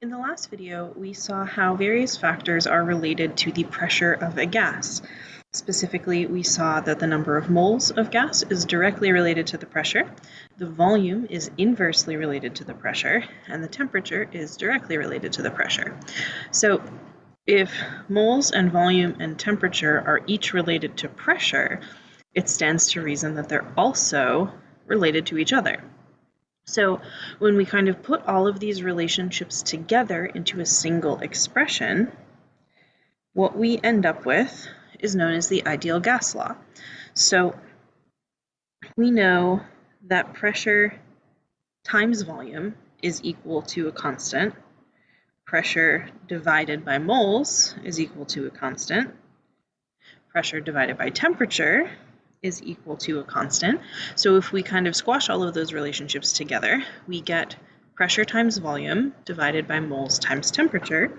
In the last video, we saw how various factors are related to the pressure of a gas. Specifically, we saw that the number of moles of gas is directly related to the pressure, the volume is inversely related to the pressure, and the temperature is directly related to the pressure. So if moles and volume and temperature are each related to pressure, it stands to reason that they're also related to each other. So when we kind of put all of these relationships together into a single expression, what we end up with is known as the ideal gas law. So we know that pressure times volume is equal to a constant. Pressure divided by moles is equal to a constant. Pressure divided by temperature is equal to a constant. So if we kind of squash all of those relationships together, we get pressure times volume divided by moles times temperature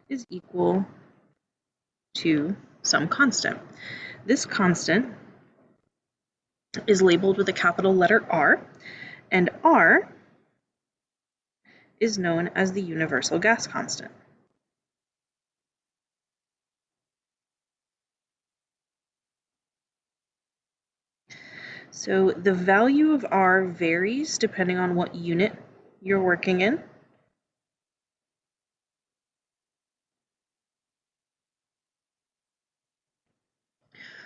is equal to some constant. This constant is labeled with a capital letter R, and R is known as the universal gas constant. So the value of R varies depending on what unit you're working in.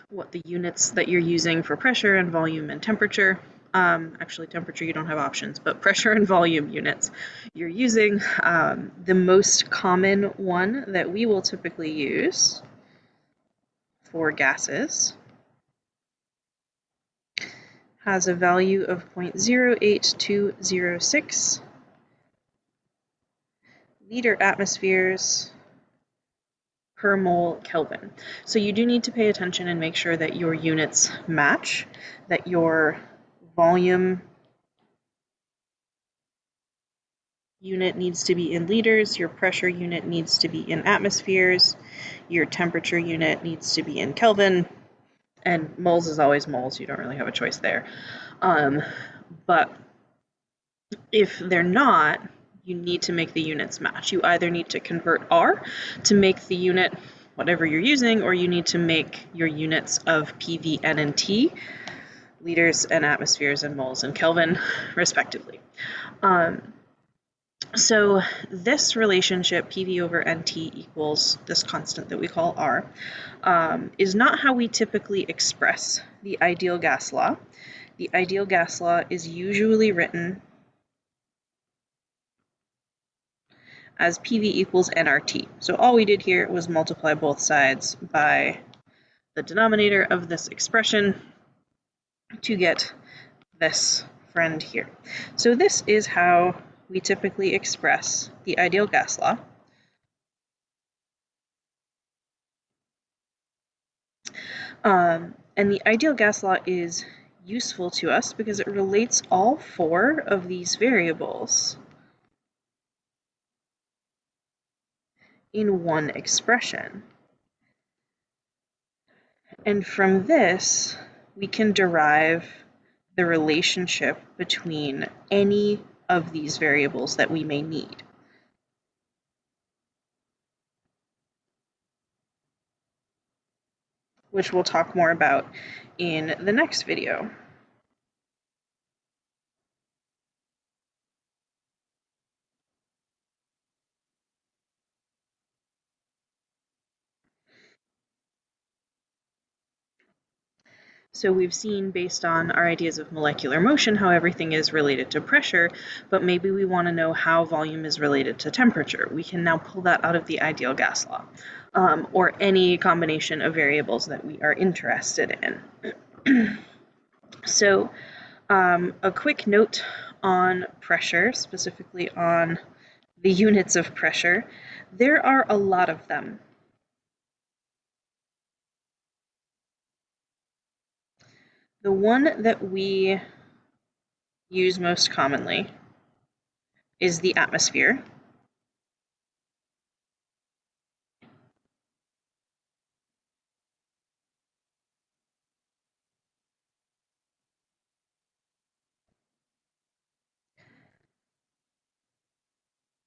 What the units that you're using for pressure and volume and temperature. Actually, temperature, you don't have options, but pressure and volume units you're using. The most common one that we will typically use for gases has a value of 0.08206 liter atmospheres per mole Kelvin. So you do need to pay attention and make sure that your units match, that your volume unit needs to be in liters, your pressure unit needs to be in atmospheres, your temperature unit needs to be in Kelvin, and moles is always moles, you don't really have a choice there. But if they're not, you need to make the units match. You either need to convert R to make the unit whatever you're using, or you need to make your units of PV, N, and T, liters and atmospheres and moles and Kelvin, respectively. So this relationship, PV over NT equals this constant that we call R, is not how we typically express the ideal gas law. The ideal gas law is usually written as PV equals nRT. So all we did here was multiply both sides by the denominator of this expression to get this friend here. So this is how we typically express the ideal gas law. And the ideal gas law is useful to us because it relates all four of these variables in one expression. And from this, we can derive the relationship between any of these variables that we may need. Which we'll talk more about in the next video. So we've seen, based on our ideas of molecular motion, how everything is related to pressure, but maybe we want to know how volume is related to temperature. We can now pull that out of the ideal gas law, or any combination of variables that we are interested in. So a quick note on pressure, specifically on the units of pressure. There are a lot of them. The one that we use most commonly is the atmosphere.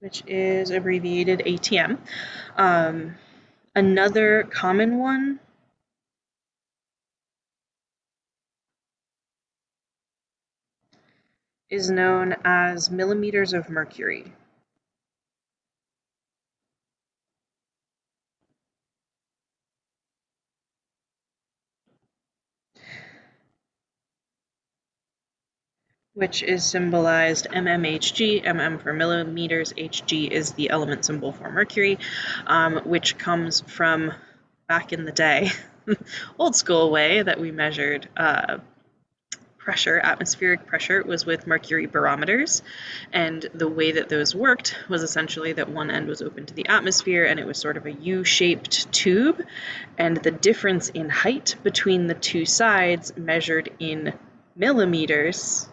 which is abbreviated ATM. Another common one is known as millimeters of mercury. Which is symbolized mmHg, mm for millimeters, Hg is the element symbol for mercury, which comes from back in the day, old school way that we measured pressure, atmospheric pressure, was with mercury barometers. And the way that those worked was essentially that one end was open to the atmosphere and it was sort of a U-shaped tube. And the difference in height between the two sides measured in millimeters,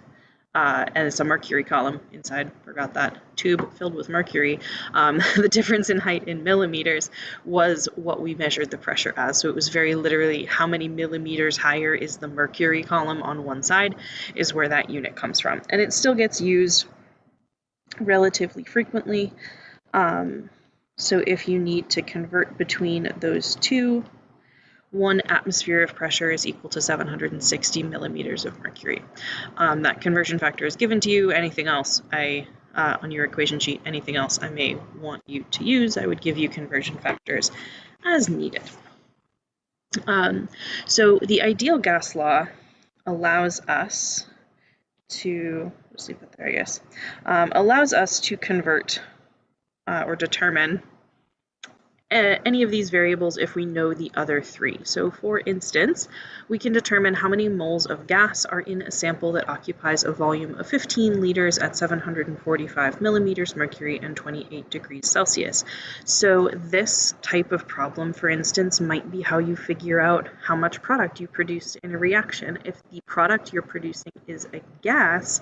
and it's a mercury column inside, forgot that, tube filled with mercury. The difference in height in millimeters was what we measured the pressure as. So it was very literally how many millimeters higher is the mercury column on one side is where that unit comes from. And it still gets used relatively frequently. So if you need to convert between those two, 1 atmosphere of pressure is equal to 760 millimeters of mercury. That conversion factor is given to you. Anything else on your equation sheet, anything else I may want you to use, I would give you conversion factors as needed. So the ideal gas law allows us to, let's leave it there, I guess, allows us to convert or determine any of these variables if we know the other three. So for instance, we can determine how many moles of gas are in a sample that occupies a volume of 15 liters at 745 millimeters mercury and 28 degrees Celsius. So this type of problem, for instance, might be how you figure out how much product you produce in a reaction. If the product you're producing is a gas,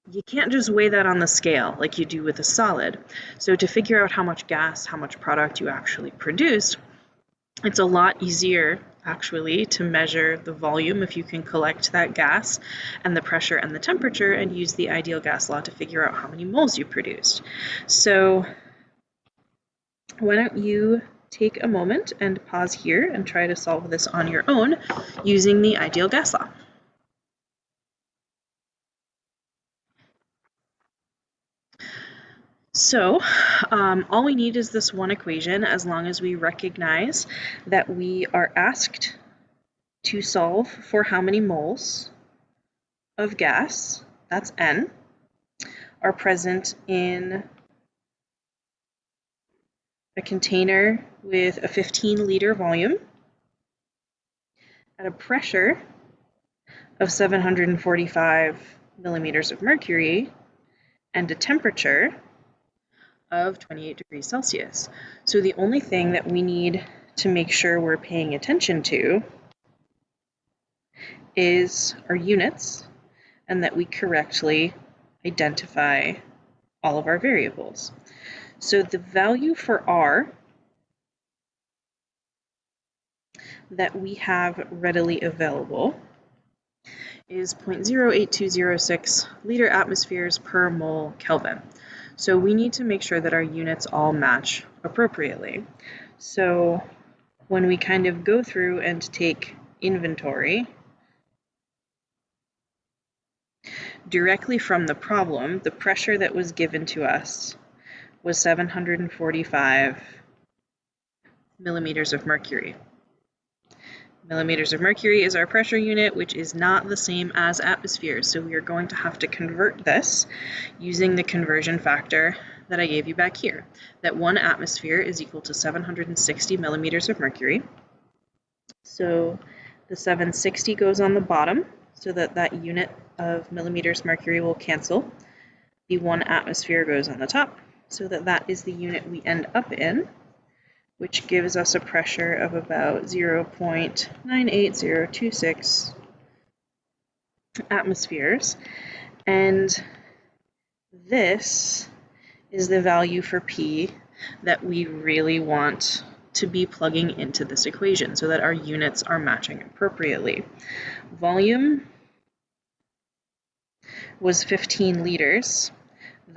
you can't just weigh that on the scale like you do with a solid. So to figure out how much gas, how much product you actually produced, it's a lot easier actually to measure the volume if you can collect that gas and the pressure and the temperature and use the ideal gas law to figure out how many moles you produced. So why don't you take a moment and pause here and try to solve this on your own using the ideal gas law. So all we need is this one equation as long as we recognize that we are asked to solve for how many moles of gas, that's N, are present in a container with a 15-liter volume at a pressure of 745 millimeters of mercury and a temperature of 28 degrees Celsius. So the only thing that we need to make sure we're paying attention to is our units and that we correctly identify all of our variables. So the value for R that we have readily available is 0.08206 liter atmospheres per mole Kelvin. So we need to make sure that our units all match appropriately. So when we kind of go through and take inventory directly from the problem, the pressure that was given to us was 745 millimeters of mercury. Millimeters of mercury is our pressure unit, which is not the same as atmospheres. So we are going to have to convert this using the conversion factor that I gave you back here, that 1 atmosphere is equal to 760 millimeters of mercury. So the 760 goes on the bottom so that that unit of millimeters mercury will cancel. The 1 atmosphere goes on the top so that that is the unit we end up in, which gives us a pressure of about 0.98026 atmospheres. And this is the value for P that we really want to be plugging into this equation so that our units are matching appropriately. Volume was 15 liters.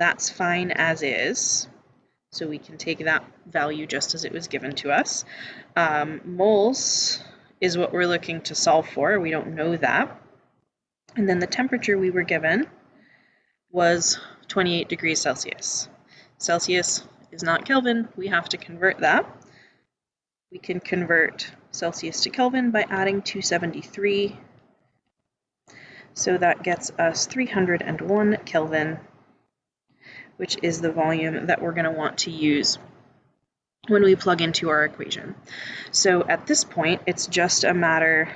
That's fine as is. So we can take that value just as it was given to us. Moles is what we're looking to solve for. We don't know that. And then the temperature we were given was 28 degrees Celsius. Celsius is not Kelvin. We have to convert that. We can convert Celsius to Kelvin by adding 273. So that gets us 301 Kelvin, which is the volume that we're going to want to use when we plug into our equation. So at this point, it's just a matter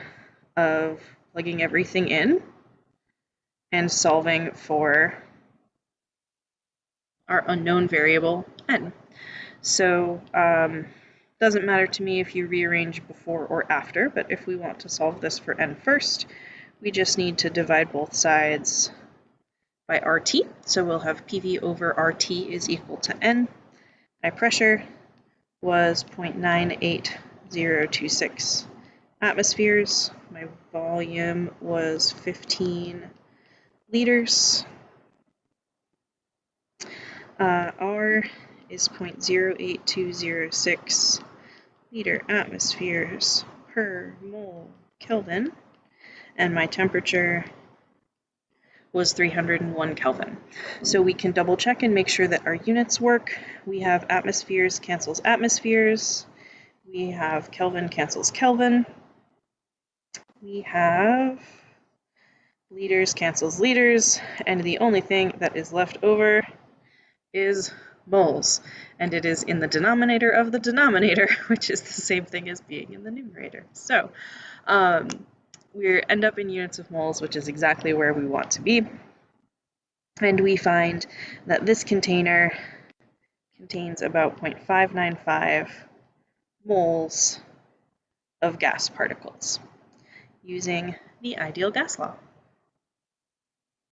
of plugging everything in and solving for our unknown variable n. So doesn't matter to me if you rearrange before or after, but if we want to solve this for n first, we just need to divide both sides by RT. So we'll have PV over RT is equal to n. My pressure was 0.98026 atmospheres. My volume was 15 liters. R is 0.08206 liter atmospheres per mole Kelvin, and my temperature was 301 Kelvin. So we can double check and make sure that our units work. We have atmospheres cancels atmospheres. We have Kelvin cancels Kelvin. We have liters cancels liters, and the only thing that is left over is moles, and it is in the denominator of the denominator, which is the same thing as being in the numerator. So we end up in units of moles, which is exactly where we want to be, and we find that this container contains about 0.595 moles of gas particles using the ideal gas law.